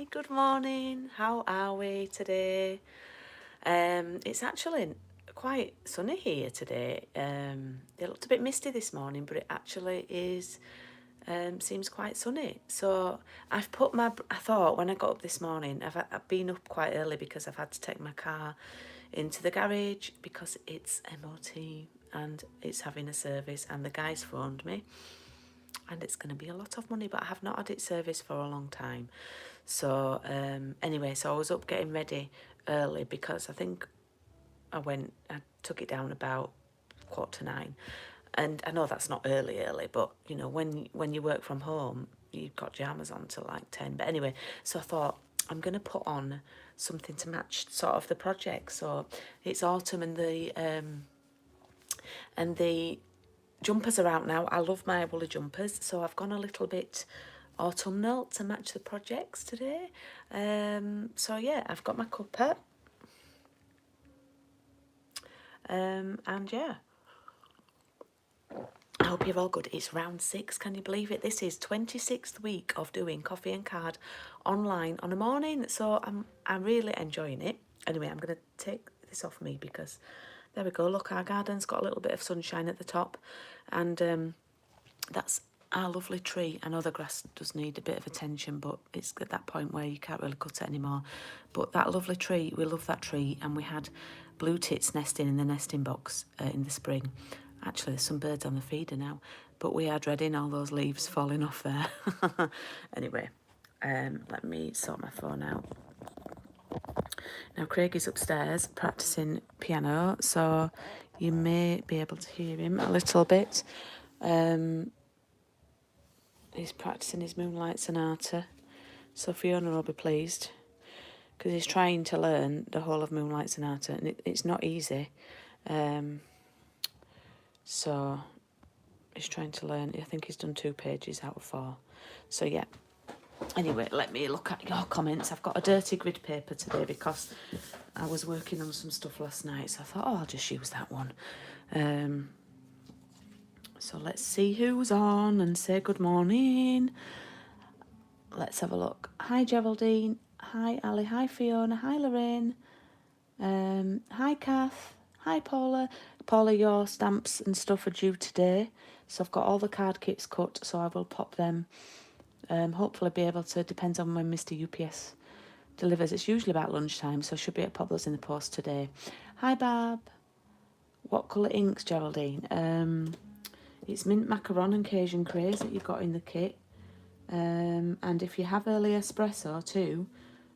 good morning. How are we today? It's actually quite sunny here today. It looked a bit misty this morning, but it actually is. Seems quite sunny. So I've put I thought when I got up this morning, I've been up quite early because I've had to take my car into the garage because it's MOT and it's having a service, and the guys phoned me. And it's going to be a lot of money, but I have not had it serviced for a long time. So anyway, so I was up getting ready early because I think I took it down about 9:15. And I know that's not early, but you know, when you work from home, you've got pyjamas on till like 10. But anyway, so I thought I'm going to put on something to match sort of the project. So it's autumn and the jumpers are out now. I love my woolly jumpers, so I've gone a little bit autumnal to match the projects today. So yeah, I've got my cuppa. And yeah, I hope you're all good. It's round 6, can you believe it? This is 26th week of doing coffee and card online on a morning, so I'm really enjoying it. Anyway, I'm going to take this off me because there we go. Look, our garden's got a little bit of sunshine at the top, and that's our lovely tree. I know the grass does need a bit of attention, but it's at that point where you can't really cut it anymore. But that lovely tree, we love that tree, and we had blue tits nesting in the nesting box in the spring. Actually, there's some birds on the feeder now, but we are dreading all those leaves falling off there. Anyway, let me sort my phone out. Now, Craig is upstairs practicing piano, so you may be able to hear him a little bit. He's practicing his Moonlight Sonata, so Fiona will be pleased because he's trying to learn the whole of Moonlight Sonata, and it's not easy. So he's trying to learn. I think he's done 2 pages out of 4. So yeah. Anyway, let me look at your comments. I've got a dirty grid paper today because I was working on some stuff last night, so I thought, I'll just use that one. So let's see who's on and say good morning. Let's have a look. Hi, Geraldine. Hi, Ali. Hi, Fiona. Hi, Lorraine. Hi, Kath. Hi, Paula. Paula, your stamps and stuff are due today. So I've got all the card kits cut, so I will pop them. Hopefully be able to, depends on when Mr. UPS delivers. It's usually about lunchtime, so I should be able to pop those in the post today. Hi, Barb. What colour inks, Geraldine? It's mint macaron and Cajun craze that you got in the kit. And if you have early espresso too,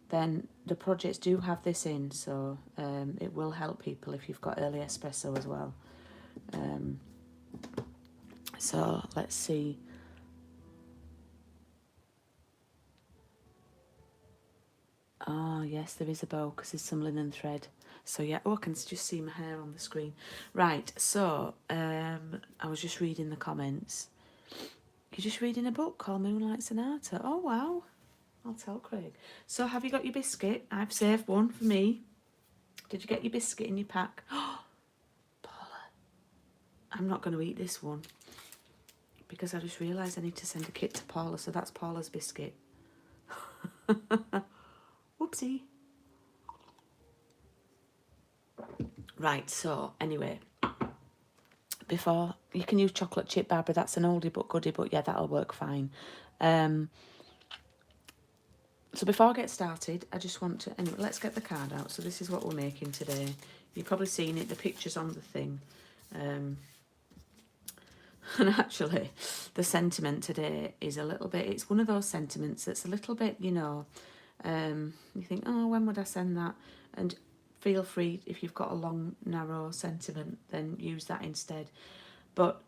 then the projects do have this in, so it will help people if you've got early espresso as well. So let's see. Oh yes, there is a bow because there's some linen thread. So yeah, I can just see my hair on the screen. Right, so I was just reading the comments. You're just reading a book called Moonlight Sonata. Oh wow, I'll tell Craig. So have you got your biscuit? I've saved one for me. Did you get your biscuit in your pack? Oh, Paula, I'm not going to eat this one because I just realised I need to send a kit to Paula, so that's Paula's biscuit. Whoopsie. Right, so anyway, before, you can use chocolate chip, Barbara, that's an oldie but goodie, but yeah, that'll work fine. So before I get started, I just want to, anyway, let's get the card out. So this is what we're making today. You've probably seen it, the picture's on the thing. And actually, the sentiment today is a little bit, it's one of those sentiments that's a little bit, you know, you think, oh, when would I send that? And feel free, if you've got a long, narrow sentiment, then use that instead. But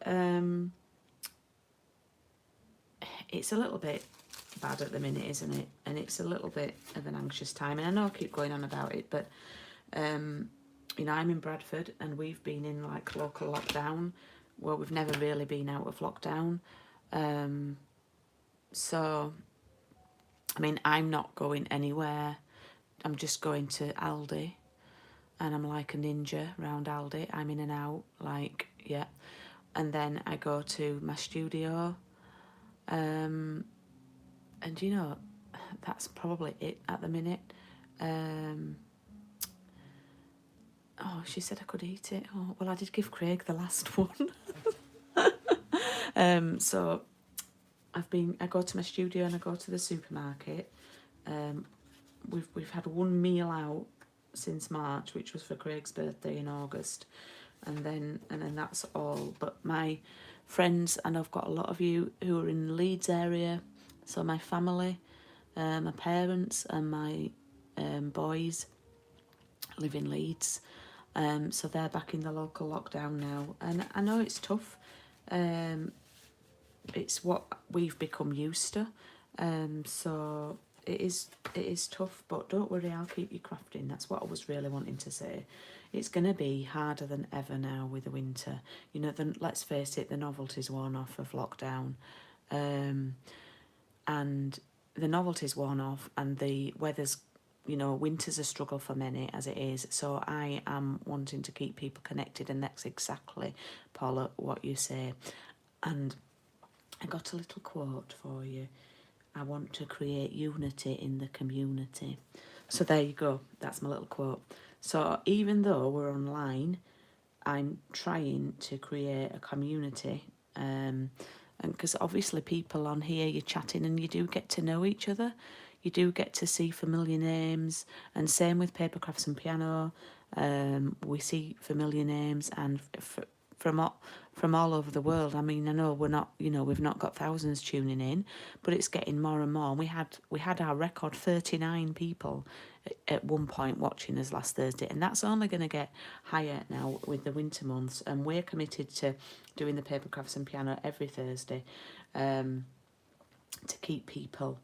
it's a little bit bad at the minute, isn't it? And it's a little bit of an anxious time. And I know I keep going on about it, but, you know, I'm in Bradford and we've been in like local lockdown. Well, we've never really been out of lockdown. So, I mean, I'm not going anywhere. I'm just going to Aldi. And I'm like a ninja around Aldi. I'm in and out, like, yeah. And then I go to my studio. And, you know, that's probably it at the minute. Oh, she said I could eat it. Oh, well, I did give Craig the last one. So I go to my studio and I go to the supermarket. We've had one meal out since March, which was for Craig's birthday in August, and then that's all. But my friends, and I've got a lot of you who are in the Leeds area, so my family, my parents and my boys live in Leeds, so they're back in the local lockdown now, and I know it's tough. It's what we've become used to, so it is tough, but don't worry, I'll keep you crafting. That's what I was really wanting to say. It's going to be harder than ever now with the winter. You know, let's face it, the novelty's worn off of lockdown, and the novelty's worn off, and the weather's, you know, winter's a struggle for many as it is. So I am wanting to keep people connected, and that's exactly, Paula, what you say. And I got a little quote for you. I want to create unity in the community. So there you go. That's my little quote. So even though we're online, I'm trying to create a community. And because obviously people on here, you're chatting and you do get to know each other. You do get to see familiar names. And same with Paper Crafts and Piano. We see familiar names, and from all over the world. I mean, I know we're not, you know, we've not got thousands tuning in, but it's getting more and more. We had our record 39 people at one point watching us last Thursday, and that's only going to get higher now with the winter months. And we're committed to doing the Paper Crafts and Piano every Thursday, to keep people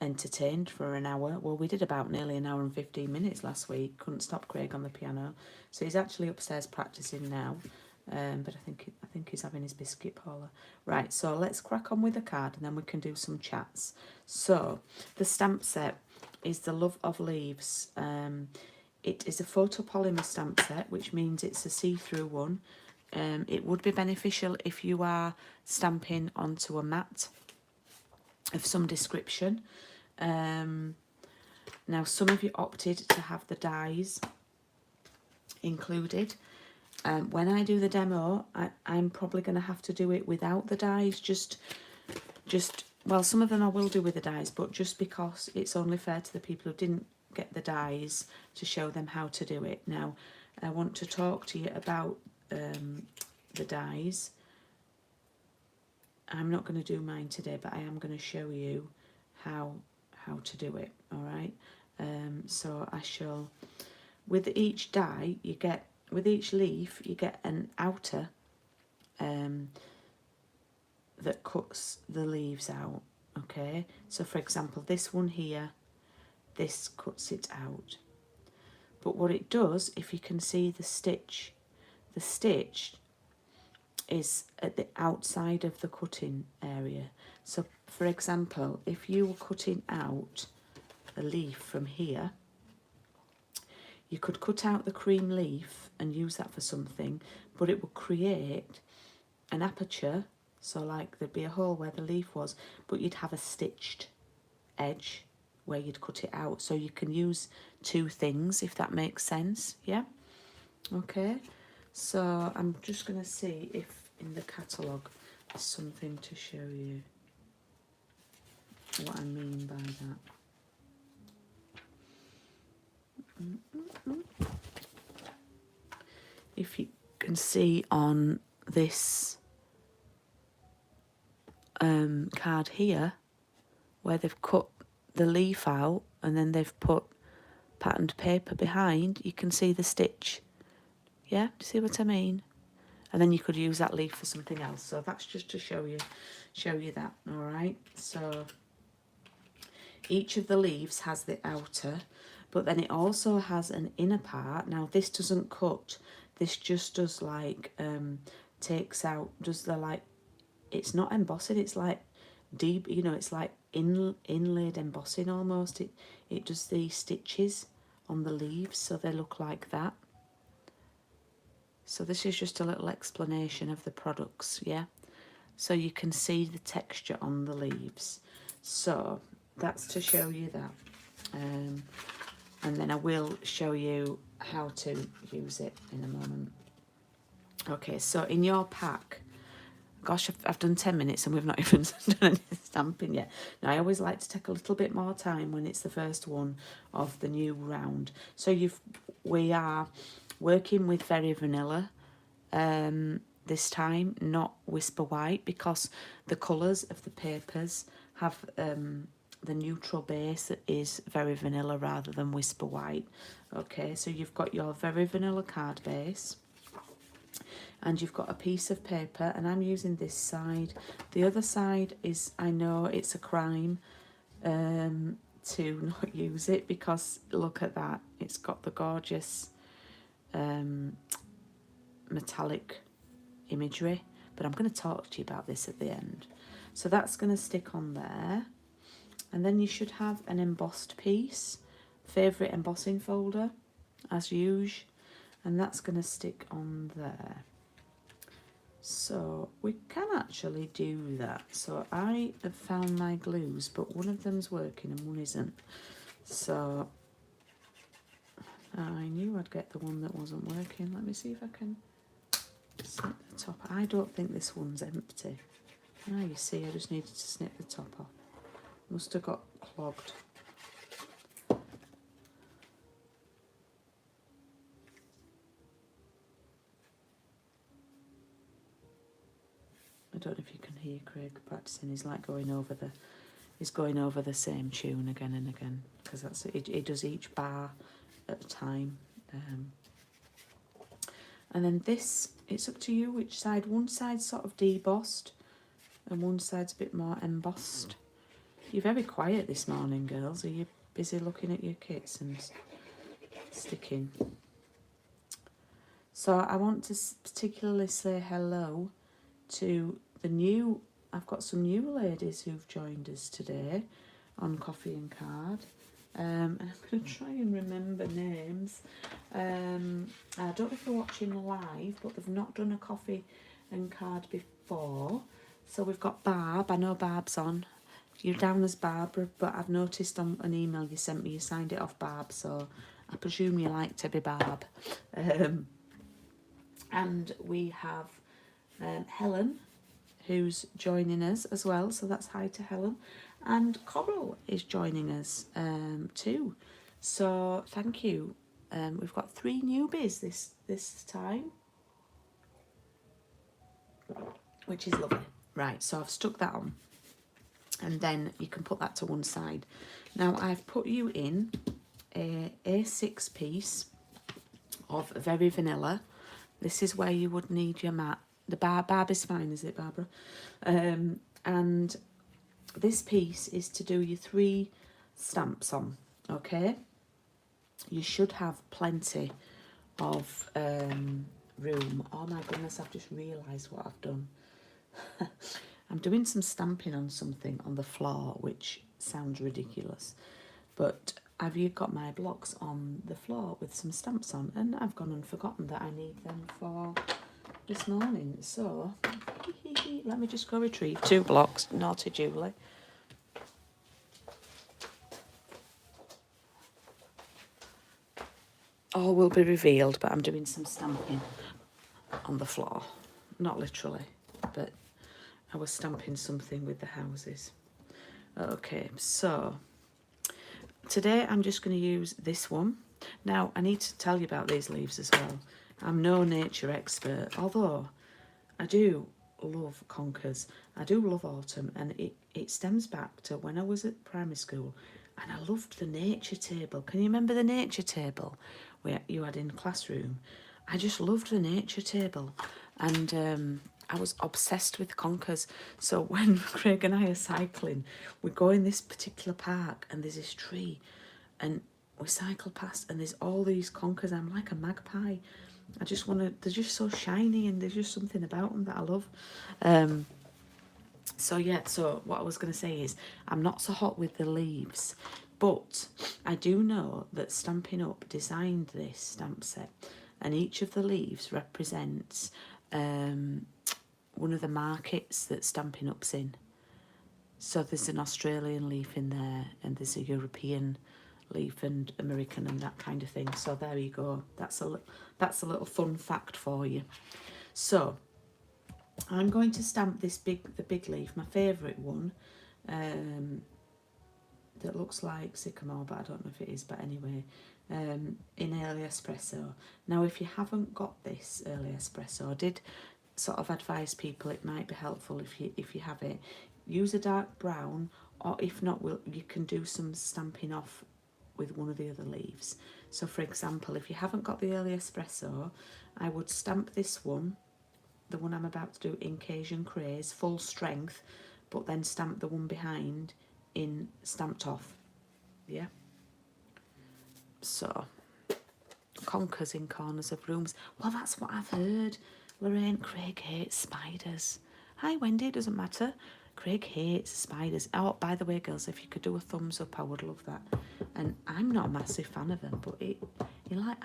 entertained for an hour. Well, we did about nearly an hour and 15 minutes last week. Couldn't stop Craig on the piano, so he's actually upstairs practicing now. But I think he's having his biscuit, Paula. Right, so let's crack on with the card, and then we can do some chats. So the stamp set is the Love of Leaves. It is a photopolymer stamp set, which means it's a see-through one. It would be beneficial if you are stamping onto a mat of some description. Now, some of you opted to have the dies included. When I do the demo, I'm probably going to have to do it without the dies, just well, some of them I will do with the dies, but just because it's only fair to the people who didn't get the dies to show them how to do it. Now, I want to talk to you about the dies. I'm not going to do mine today, but I am going to show you how to do it, all right? So I shall, with each die, with each leaf, you get an outer that cuts the leaves out, okay? So, for example, this one here, this cuts it out. But what it does, if you can see the stitch is at the outside of the cutting area. So, for example, if you were cutting out a leaf from here, you could cut out the cream leaf and use that for something, but it would create an aperture, so like there'd be a hole where the leaf was, but you'd have a stitched edge where you'd cut it out. So you can use two things, if that makes sense, yeah? Okay, so I'm just going to see if in the catalogue there's something to show you what I mean by that. If you can see on this card here, where they've cut the leaf out and then they've put patterned paper behind, you can see the stitch. Yeah, do you see what I mean? And then you could use that leaf for something else. So that's just to show you that, all right? So each of the leaves has the outer, but then it also has an inner part. Now this doesn't cut, this just does like, takes out, does the like, it's not embossing, it's like deep, you know, it's like inlaid embossing almost. It does the stitches on the leaves, so they look like that. So this is just a little explanation of the products, yeah? So you can see the texture on the leaves. So that's to show you that. And then I will show you how to use it in a moment. Okay, so in your pack, gosh, I've done 10 minutes and we've not even done any stamping yet. Now, I always like to take a little bit more time when it's the first one of the new round. So we are working with Very Vanilla this time, not Whisper White, because the colours of the papers have the neutral base that is Very Vanilla rather than Whisper White. Okay, so you've got your Very Vanilla card base, and you've got a piece of paper, and I'm using this side. The other side is, I know it's a crime to not use it, because look at that, it's got the gorgeous metallic imagery, but I'm going to talk to you about this at the end. So that's going to stick on there, and then you should have an embossed piece, favourite embossing folder as usual, and that's going to stick on there. So we can actually do that. So I have found my glues, but one of them's working and one isn't. So I knew I'd get the one that wasn't working. Let me see if I can snip the top. I don't think this one's empty. Ah, you see, I just needed to snip the top off. Must have got clogged. I don't know if you can hear Craig practicing. He's like going over the same tune again and again, because that's it. He does each bar at a time. And then this, it's up to you which side. One side's sort of debossed and one side's a bit more embossed. You're very quiet this morning, girls. Are you busy looking at your kits and sticking? So I want to particularly say hello to I've got some new ladies who've joined us today on Coffee and Card. And I'm going to try and remember names. I don't know if they're watching live, but they've not done a Coffee and Card before. So we've got Barb. I know Barb's on. You're down as Barbara, but I've noticed on an email you sent me, you signed it off Barb, so I presume you like to be Barb. And we have Helen, who's joining us as well, so that's hi to Helen. And Coral is joining us too, so thank you. We've got 3 newbies this time, which is lovely. Right, so I've stuck that on, and then you can put that to one side. Now I've put you in a A6 piece of Very Vanilla. This is where you would need your mat. The Barb is fine, is it, Barbara? And this piece is to do your 3 stamps on, okay? You should have plenty of room. Oh my goodness, I've just realised what I've done. I'm doing some stamping on something on the floor, which sounds ridiculous, but I've got my blocks on the floor with some stamps on, and I've gone and forgotten that I need them for this morning. So let me just go retrieve 2 blocks. Naughty Julie. All will be revealed, but I'm doing some stamping on the floor. Not literally, but I was stamping something with the houses. Okay, so today I'm just going to use this one. Now, I need to tell you about these leaves as well. I'm no nature expert, although I do love conkers. I do love autumn, and it stems back to when I was at primary school, and I loved the nature table. Can you remember the nature table where you had in classroom? I just loved the nature table, and I was obsessed with conkers. So when Craig and I are cycling, we go in this particular park, and there's this tree, and we cycle past, and there's all these conkers. I'm like a magpie. I just want to, they're just so shiny, and there's just something about them that I love. So yeah, so what I was going to say is I'm not so hot with the leaves, but I do know that Stampin' Up designed this stamp set, and each of the leaves represents one of the markets that Stampin' Up's in. So there's an Australian leaf in there, and there's a European leaf and American and that kind of thing. So there you go. That's a little fun fact for you. So I'm going to stamp the big leaf, my favourite one, that looks like sycamore, but I don't know if it is, but anyway, in early espresso. Now, if you haven't got this early espresso, I did sort of advise people it might be helpful if you have it. Use a dark brown, or if not, you can do some stamping off with one of the other leaves. So for example, if you haven't got the early espresso, I would stamp this one, the one I'm about to do, in Cajun Craze, full strength, but then stamp the one behind in stamped off. Yeah. So, conkers in corners of rooms. Well, that's what I've heard. Lorraine, Craig hates spiders. Hi, Wendy, it doesn't matter. Craig hates spiders. Oh, by the way, girls, if you could do a thumbs up, I would love that. And I'm not a massive fan of them, but I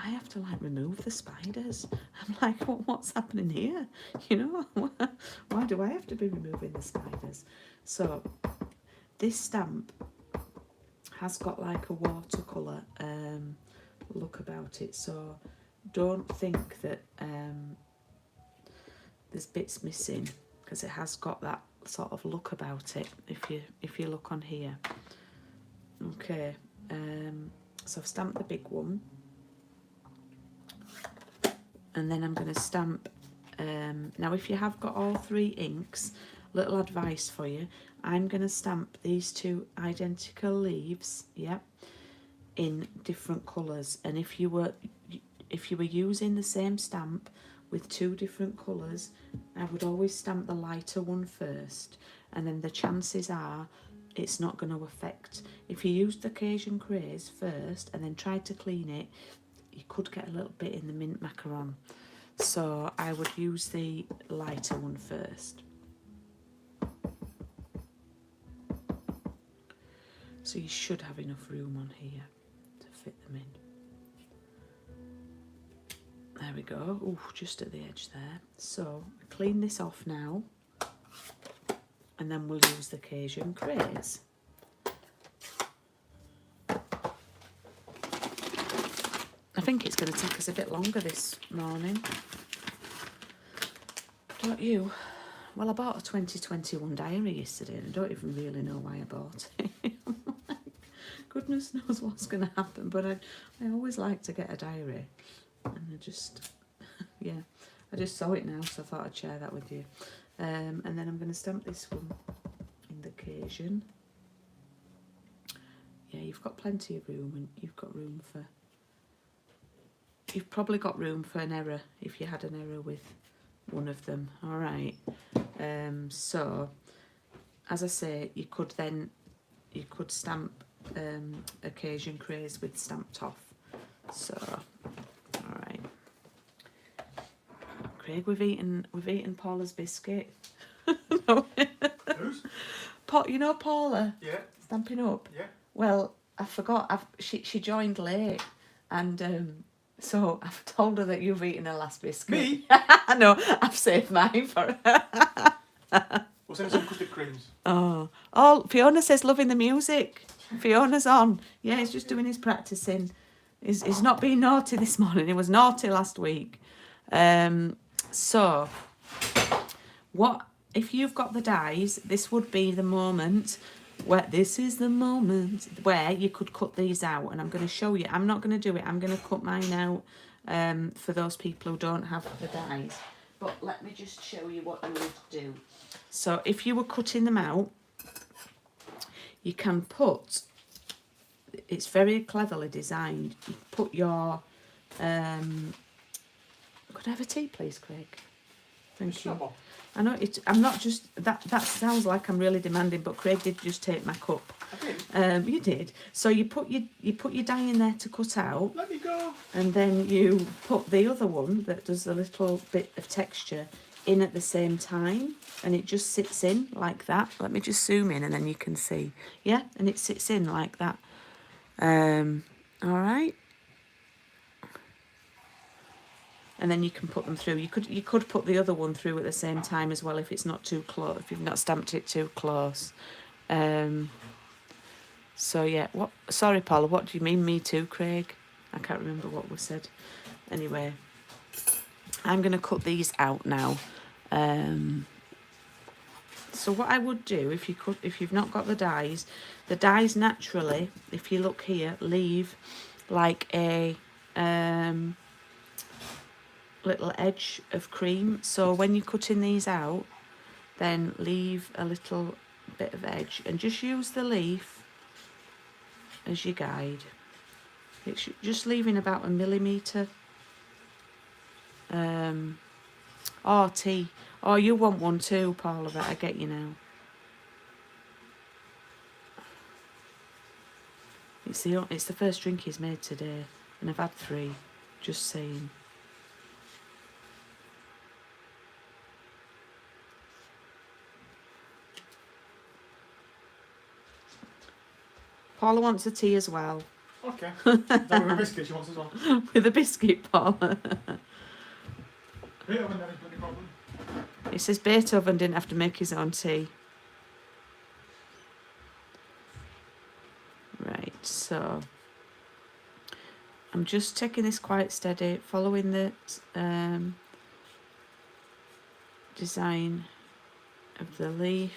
have to remove the spiders. I'm like, well, what's happening here? You know, why do I have to be removing the spiders? So this stamp has got like a watercolour look about it. So don't think that there's bits missing, because it has got that sort of look about it if you look on here. Okay, so I've stamped the big one, and then I'm going to stamp now if you have got all three inks, little advice for you, I'm going to stamp these two identical leaves, yeah, in different colours. And if you were using the same stamp with two different colours, I would always stamp the lighter one first, and then the chances are it's not going to affect. If you used the Cajun Craze first and then tried to clean it, you could get a little bit in the mint macaron. So I would use the lighter one first. So you should have enough room on here to fit them in. There we go. Ooh, just at the edge there. So clean this off now, and then we'll use the Cajun Craze. I think it's going to take us a bit longer this morning. Don't you? Well, I bought a 2021 diary yesterday, and I don't even really know why I bought it. Goodness knows what's going to happen, but I always like to get a diary. And I just, yeah, I just saw it now, so I thought I'd share that with you. And then I'm going to stamp this one in the Cajun. Yeah, you've got plenty of room, and you've probably got room for an error if you had an error with one of them. All right. So, as I say, you could stamp Cajun Craze with stamped off. So. All right, Craig, we've eaten Paula's biscuit. Who's? You know Paula? Yeah. Stampin' Up? Yeah. Well, I forgot. She joined late, and so I've told her that you've eaten her last biscuit. Me? No, I've saved mine for her. We'll send some custard creams. Oh, Fiona says loving the music. Fiona's on. Yeah, he's just doing his practicing. He's not being naughty this morning. He was naughty last week. So, what if you've got the dies? This would be the moment where you could cut these out, and I'm going to show you. I'm not going to do it. I'm going to cut mine out for those people who don't have the dies. But let me just show you what you would do. So, if you were cutting them out, you can put. It's very cleverly designed. You put your could I have a tea, please, Craig? Thank you. I know I'm not just that sounds like I'm really demanding, but Craig did just take my cup. I did. You did. So you put your die in there to cut out. Let me go. And then you put the other one that does a little bit of texture in at the same time, and it just sits in like that. Let me just zoom in, and then you can see. Yeah, and it sits in like that. All right. And then you can put them through. You could put the other one through at the same time as well if it's not too close, if you've not stamped it too close. So yeah, sorry Paula, what do you mean me too, Craig? I can't remember what was said. Anyway, I'm going to cut these out now. So what I would do, if you've not got the dies naturally, if you look here, leave like a little edge of cream. So when you're cutting these out, then leave a little bit of edge and just use the leaf as your guide. It's just leaving about 1 millimetre. Oh, tea. Oh, you want one too, Paula, but I get you now. It's the first drink he's made today, and I've had 3, just saying. Paula wants a tea as well. Okay. Is that with a biscuit she wants as well? With a biscuit, Paula. Beethoven never had any problem. He says Beethoven didn't have to make his own tea. Right, so I'm just taking this quite steady, following the design of the leaf.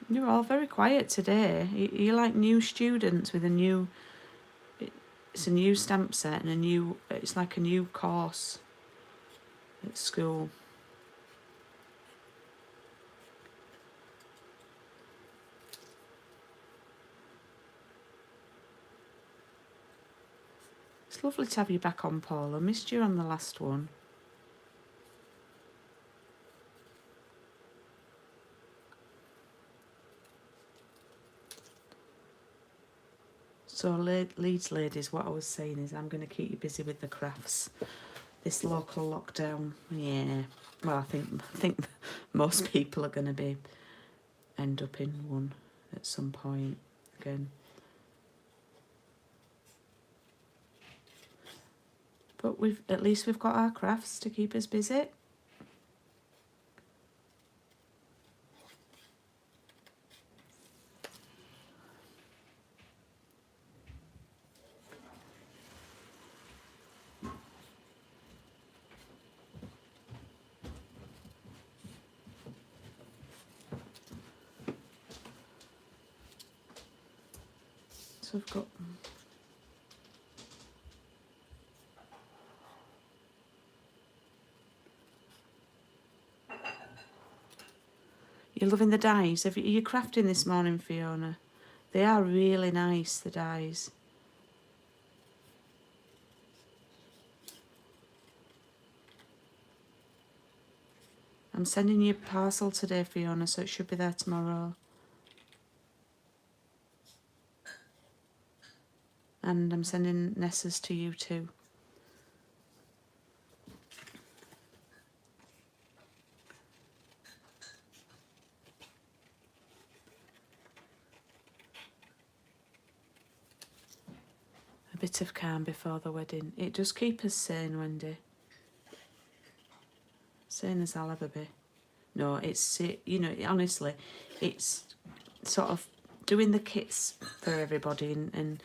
You're all very quiet today. You're like new students with it's a new stamp set and it's like a new course at school. It's lovely to have you back on, Paul. I missed you on the last one. So Leeds ladies, what I was saying is I'm going to keep you busy with the crafts. This local lockdown, yeah. Well, I think most people are going to end up in one at some point again. But at least we've got our crafts to keep us busy. So I've got... You're loving the dies? Are you crafting this morning, Fiona? They are really nice, the dies. I'm sending you a parcel today, Fiona, so it should be there tomorrow. And I'm sending Nessa's to you too. A bit of calm before the wedding. It does keep us sane, Wendy. Sane as I'll ever be. No, it's, you know, honestly, it's sort of doing the kits for everybody and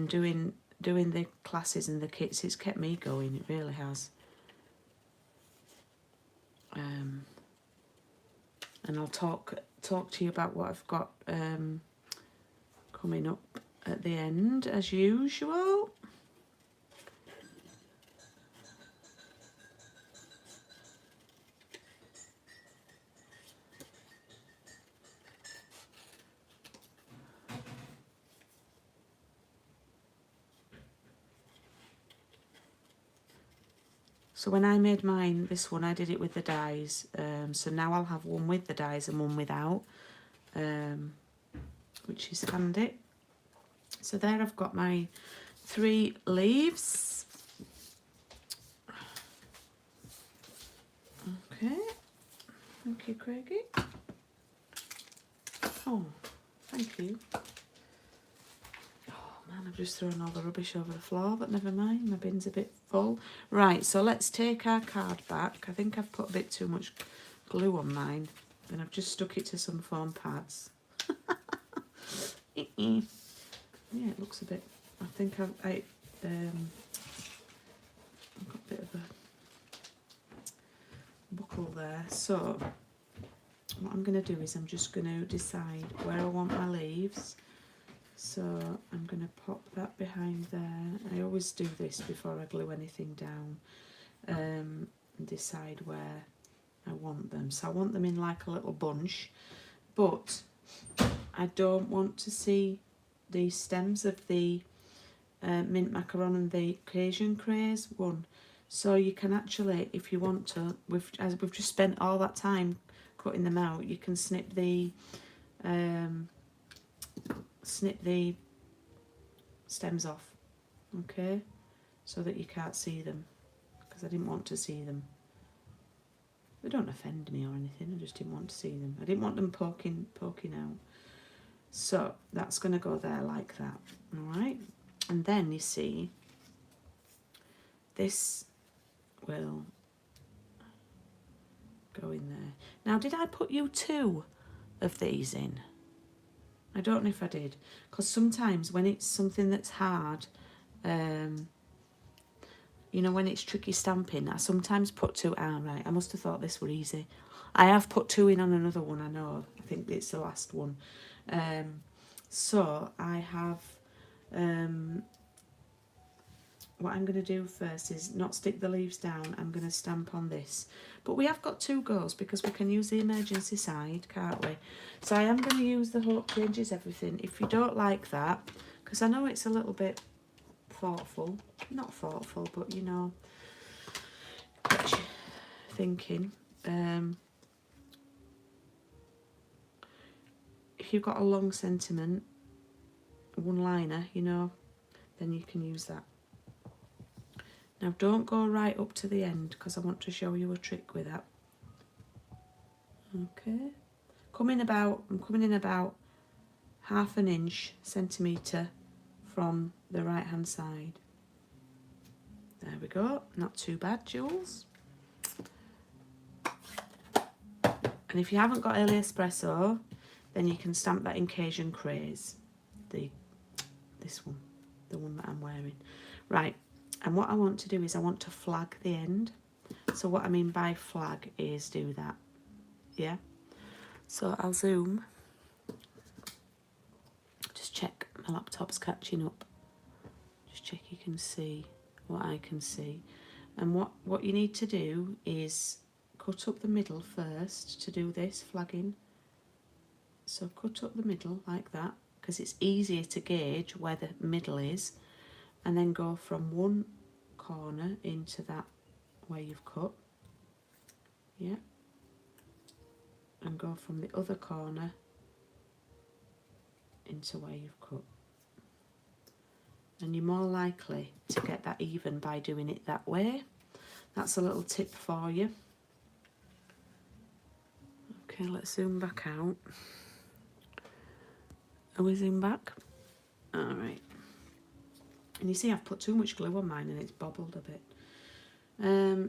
doing the classes and the kits. It's kept me going, it really has. And I'll talk to you about what I've got coming up at the end, as usual. So when I made mine, this one, I did it with the dies. So now I'll have one with the dies and one without, which is handy. So there I've got my 3 leaves. Okay. Thank you, Craigie. Oh, thank you. Oh, man, And I've just thrown all the rubbish over the floor, but never mind, my bin's a bit full. Right, so let's take our card back. I think I've put a bit too much glue on mine, and I've just stuck it to some foam pads. Yeah, it looks a bit, I think I've got a bit of a buckle there. So what I'm going to do is I'm just going to decide where I want my leaves. So I'm going to pop that behind there. I always do this before I glue anything down, and decide where I want them. So I want them in like a little bunch, but I don't want to see the stems of the mint macaron and the Cajun craze one. So you can actually, if you want to, as we've just spent all that time cutting them out, you can snip the stems off, okay, so that you can't see them, because I didn't want to see them. They don't offend me or anything, I just didn't want to see them. I didn't want them poking out. So that's going to go there like that, all right? And then you see, this will go in there. Now, did I put you 2 of these in? I don't know if I did, because sometimes when it's something that's hard, you know, when it's tricky stamping, I sometimes put 2. Right, I must have thought this were easy. I have put 2 in on another one, I know. I think it's the last one. So I have, what I'm going to do first is not stick the leaves down. I'm going to stamp on this. But we have got 2 goes, because we can use the emergency side, can't we? So I am going to use the Hope Changes Everything. If you don't like that, because I know it's a little bit thoughtful, not thoughtful, but you know, gets you thinking. If you've got a long sentiment, one-liner, you know, then you can use that. Now don't go right up to the end, because I want to show you a trick with that. Okay, I'm coming in about half an inch, centimetre from the right hand side. There we go, not too bad, Jules. And if you haven't got early espresso, then you can stamp that in Cajun Craze, this one, the one that I'm wearing. Right, and what I want to do is I want to flag the end. So what I mean by flag is do that, yeah? So I'll zoom, just check my laptop's catching up. Just check you can see what I can see. And what you need to do is cut up the middle first to do this flagging. So cut up the middle like that, because it's easier to gauge where the middle is, and then go from one corner into that where you've cut, yeah, and go from the other corner into where you've cut. And you're more likely to get that even by doing it that way. That's a little tip for you. Okay, let's zoom back out. Are we zoom back? Alright. And you see I've put too much glue on mine and it's bobbled a bit.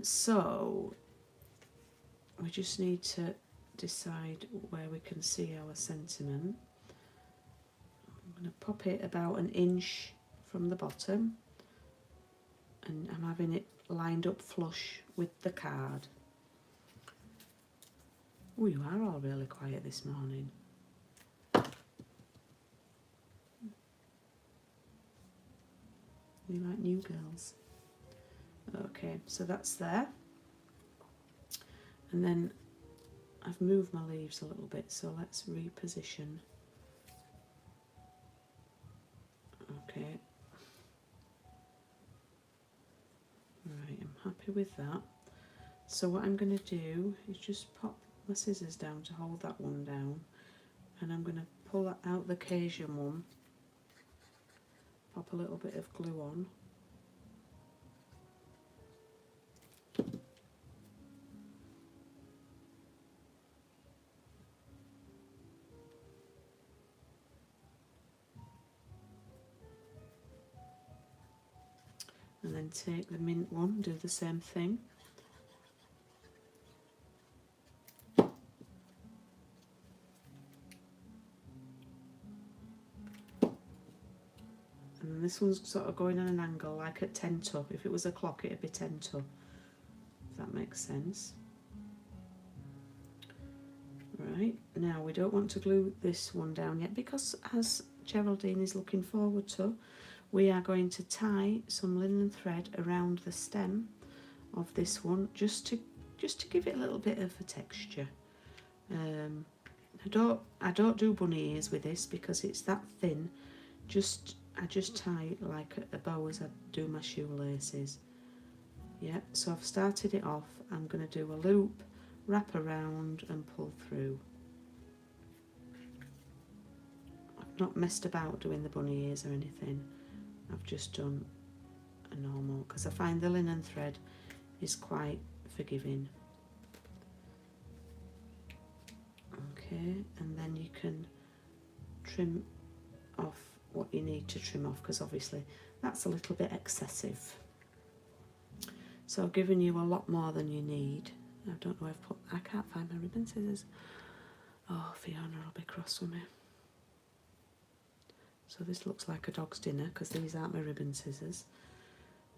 So we just need to decide where we can see our sentiment. I'm going to pop it about an inch from the bottom, and I'm having it lined up flush with the card. Oh, you are all really quiet this morning. You like new girls. Okay, so that's there. And then I've moved my leaves a little bit, so let's reposition. Okay. Right, I'm happy with that. So what I'm going to do is just pop my scissors down to hold that one down, and I'm going to pull out the Cajun one, pop a little bit of glue on, then take the mint one, do the same thing. And this one's sort of going on an angle, like at 10 to. If it was a clock, it'd be 10 to, if that makes sense. Right, now we don't want to glue this one down yet because, as Geraldine is looking forward to, we are going to tie some linen thread around the stem of this one just to give it a little bit of a texture. I don't do bunny ears with this because it's that thin. I just tie it like a bow as I do my shoelaces. Yeah, so I've started it off. I'm going to do a loop, wrap around and pull through. I've not messed about doing the bunny ears or anything. I've just done a normal, because I find the linen thread is quite forgiving. Okay, and then you can trim off what you need to trim off, because obviously that's a little bit excessive. So I've given you a lot more than you need. I don't know if I can't find my ribbon scissors. Oh, Fiona will be cross with me. So this looks like a dog's dinner because these aren't my ribbon scissors.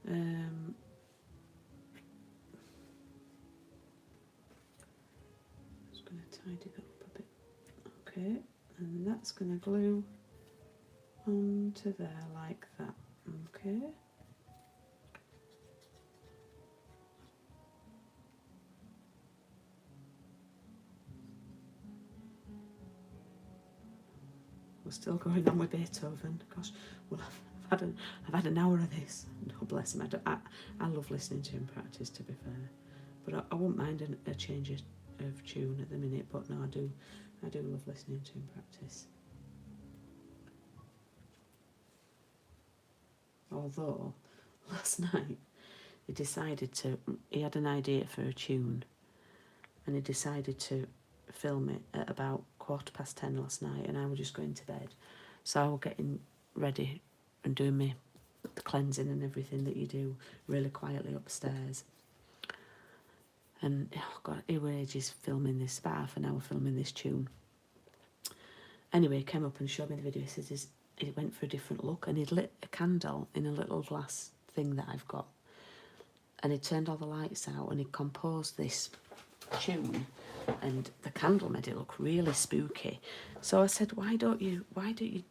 Just going to tidy that up a bit. Okay, and that's going to glue onto there like that. Okay. We're still going on with Beethoven. Gosh, well, I've had an hour of this. Oh, bless him. I love listening to him practice, to be fair. But I wouldn't mind a change of tune at the minute. But no, I do love listening to him practice. Although last night he had an idea for a tune, and he decided to film it at about 10:15 last night, and I was just going to bed. So I was getting ready and doing the cleansing and everything that you do really quietly upstairs. And oh God, it was ages filming this, about half an hour filming this tune. Anyway, he came up and showed me the video. He says he went for a different look, and he'd lit a candle in a little glass thing that I've got, and he turned all the lights out, and he composed this tune, and the candle made it look really spooky. So I said, why don't you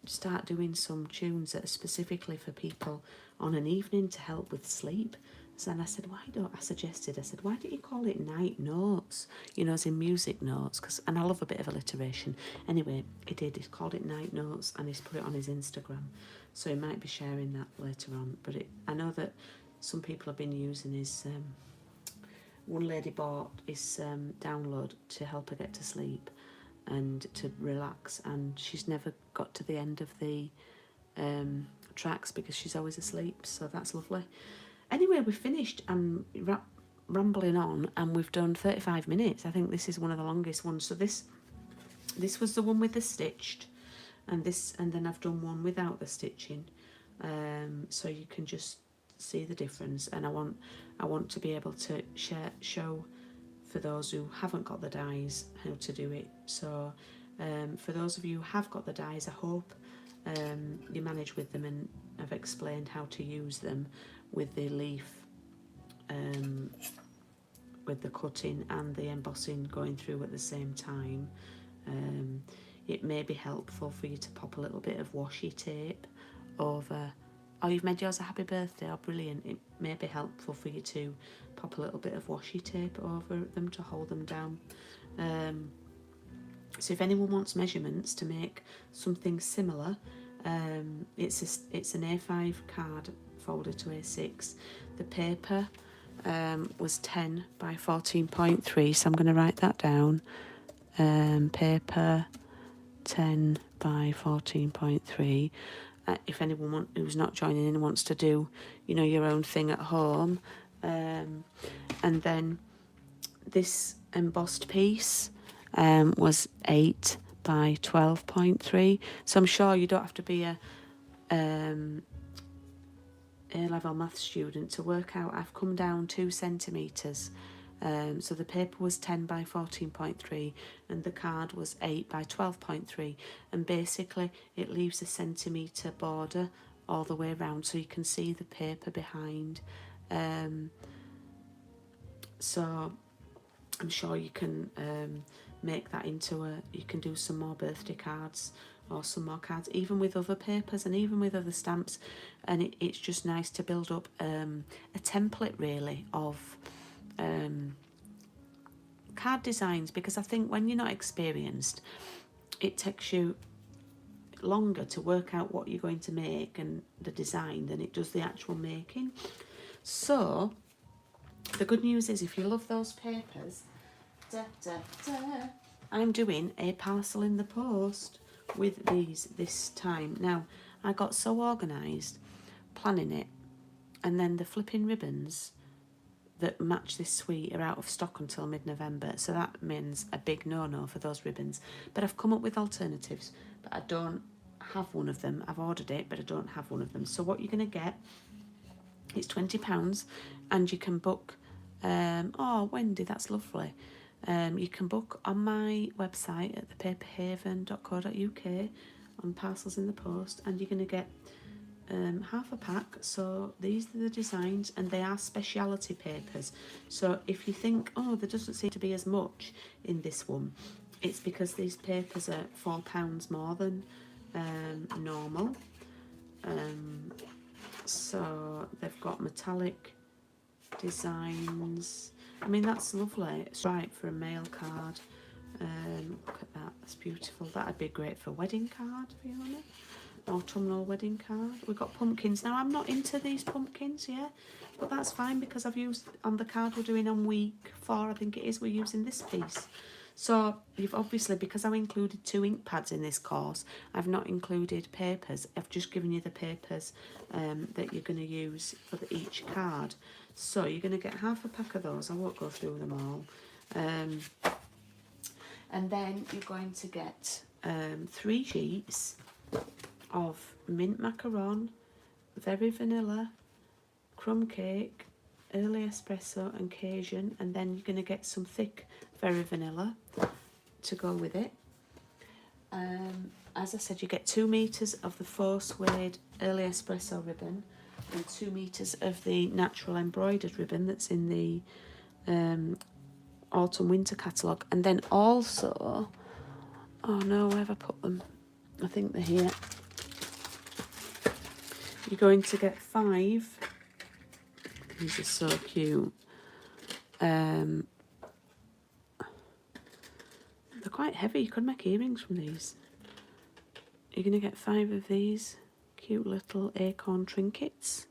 start doing some tunes that are specifically for people on an evening to help with sleep? So then I said, why don't you call it night notes, as in music notes, and I love a bit of alliteration. Anyway, he called it night notes, and he's put it on his Instagram, so he might be sharing that later on. But I know that some people have been using his one lady bought his download to help her get to sleep and to relax, and she's never got to the end of the tracks because she's always asleep, so that's lovely. Anyway, we've finished. I'm rambling on, and we've done 35 minutes. I think this is one of the longest ones. So this was the one with the stitched, and then I've done one without the stitching, so you can just see the difference. And I want to be able to show for those who haven't got the dies how to do it. So for those of you who have got the dies, I hope you manage with them, and I've explained how to use them with the leaf, with the cutting and the embossing going through at the same time. It may be helpful for you to pop a little bit of washi tape over. Oh, you've made yours a happy birthday. Oh, brilliant. It may be helpful for you to pop a little bit of washi tape over them to hold them down. So if anyone wants measurements to make something similar, it's an A5 card folder to A6. The paper was 10 by 14.3, so I'm going to write that down. Paper 10 by 14.3. If anyone who's not joining in wants to do, your own thing at home. And then this embossed piece was 8 by 12.3. So I'm sure you don't have to be a A-level maths student to work out, I've come down 2 centimetres. So the paper was 10 by 14.3 and the card was 8 by 12.3, and basically it leaves a centimetre border all the way around so you can see the paper behind. So I'm sure you can make that into you can do some more birthday cards or some more cards, even with other papers and even with other stamps, and it's just nice to build up a template really of card designs, because I think when you're not experienced it takes you longer to work out what you're going to make and the design than it does the actual making. So the good news is, if you love those papers, I'm doing a parcel in the post with these this time. Now, I got so organised planning it, and then the flipping ribbons that match this suite are out of stock until mid-November, so that means a big no-no for those ribbons. But I've come up with alternatives, but I don't have one of them. I've ordered it, but I don't have one of them. So what you're going to get is £20, and you can book. Oh, Wendy, that's lovely. You can book on my website at thepaperhaven.co.uk on parcels in the post, and you're going to get half a pack. So these are the designs, and they are speciality papers. So if you think, oh, there doesn't seem to be as much in this one, it's because these papers are £4 more than normal. So they've got metallic designs. I mean, that's lovely. It's right for a mail card. Look at that, that's beautiful. That'd be great for a wedding card, Fiona. Autumnal wedding card. We've got pumpkins. Now, I'm not into these pumpkins, yeah, but that's fine because I've used, on the card we're doing on week 4, I think it is, we're using this piece. So you've obviously, because I included 2 ink pads in this course, I've not included papers. I've just given you the papers that you're going to use for each card. So you're going to get half a pack of those. I won't go through them all. And then you're going to get 3 sheets of mint macaron, very vanilla, crumb cake, early espresso and Cajun, and then you're going to get some thick very vanilla to go with it. As I said, you get 2 meters of the 4 suede early espresso ribbon and 2 meters of the natural embroidered ribbon that's in the autumn winter catalogue. And then also, oh no, where have I put them? I think they're here. You're going to get 5. These are so cute. They're quite heavy. You could make earrings from these. You're going to get 5 of these cute little acorn trinkets.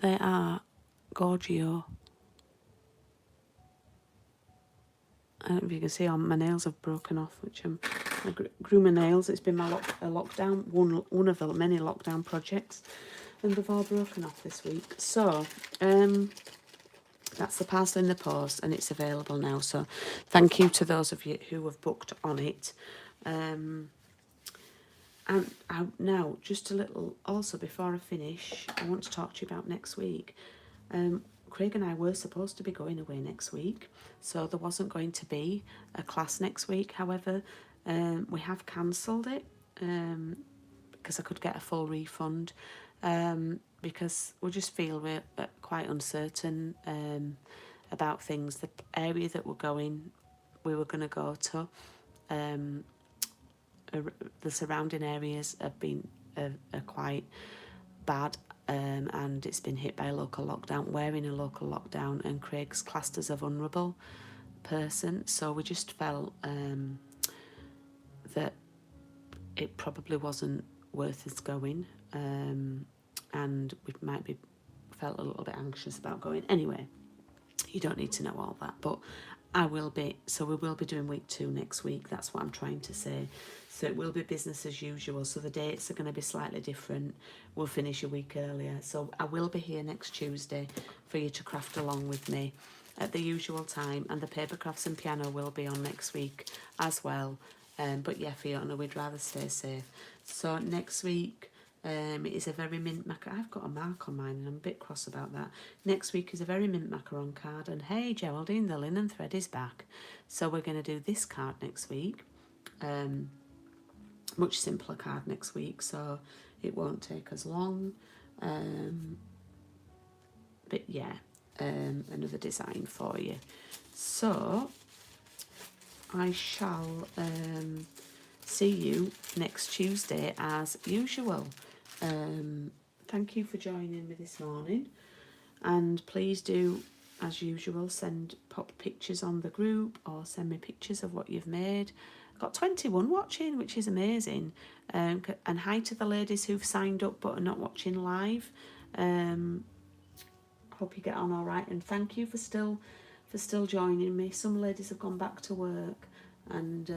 They are Gorgio. I don't know if you can see, my nails have broken off, which I grew my nails. It's been my lockdown, one of the many lockdown projects, and they've all broken off this week. So that's the parcel in the post, and it's available now. So thank you to those of you who have booked on it. And now, just a little, also before I finish, I want to talk to you about next week. Craig and I were supposed to be going away next week, so there wasn't going to be a class next week. However, we have cancelled it because I could get a full refund, because we just feel we're quite uncertain about things. The area that we were going to go to, the surrounding areas have been are quite bad. And it's been hit by a local lockdown. We're in a local lockdown, and Craig's classed as a vulnerable person. So we just felt that it probably wasn't worth us going, and we might be felt a little bit anxious about going. Anyway, you don't need to know all that, but I will be. So we will be doing week 2 next week. That's what I'm trying to say. So it will be business as usual. So the dates are going to be slightly different. We'll finish a week earlier. So I will be here next Tuesday for you to craft along with me at the usual time. And the paper crafts and piano will be on next week as well. But yeah, Fiona, we'd rather stay safe. So next week, It is a very mint macaron. I've got a mark on mine and I'm a bit cross about that. Next week is a very mint macaron card. And hey, Geraldine, the linen thread is back. So we're going to do this card next week. Much simpler card next week, so it won't take as long. But yeah, another design for you. So I shall see you next Tuesday as usual. Thank you for joining me this morning, and please do, as usual, pop pictures on the group or send me pictures of what you've made. Got 21 watching, which is amazing. And hi to the ladies who've signed up but are not watching live. Hope you get on all right, and thank you for still joining me. Some ladies have gone back to work and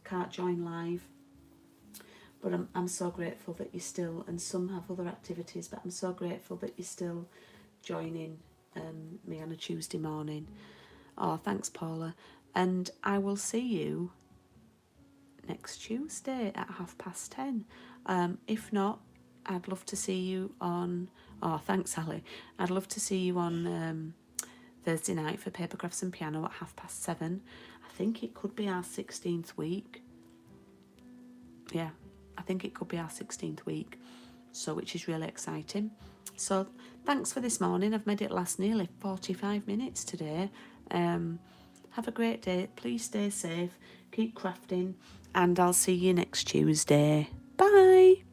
can't join live, but I'm so grateful that you're still, and some have other activities, but I'm so grateful that you're still joining me on a Tuesday morning. Oh, thanks, Paula. And I will see you next Tuesday at 10:30. If not, I'd love to see you on... Oh, thanks, Ali. I'd love to see you on Thursday night for Paper Crafts and Piano at 7:30. I think it could be our 16th week. Yeah, I think it could be our 16th week, so which is really exciting. So thanks for this morning. I've made it last nearly 45 minutes today. Have a great day. Please stay safe. Keep crafting. And I'll see you next Tuesday. Bye.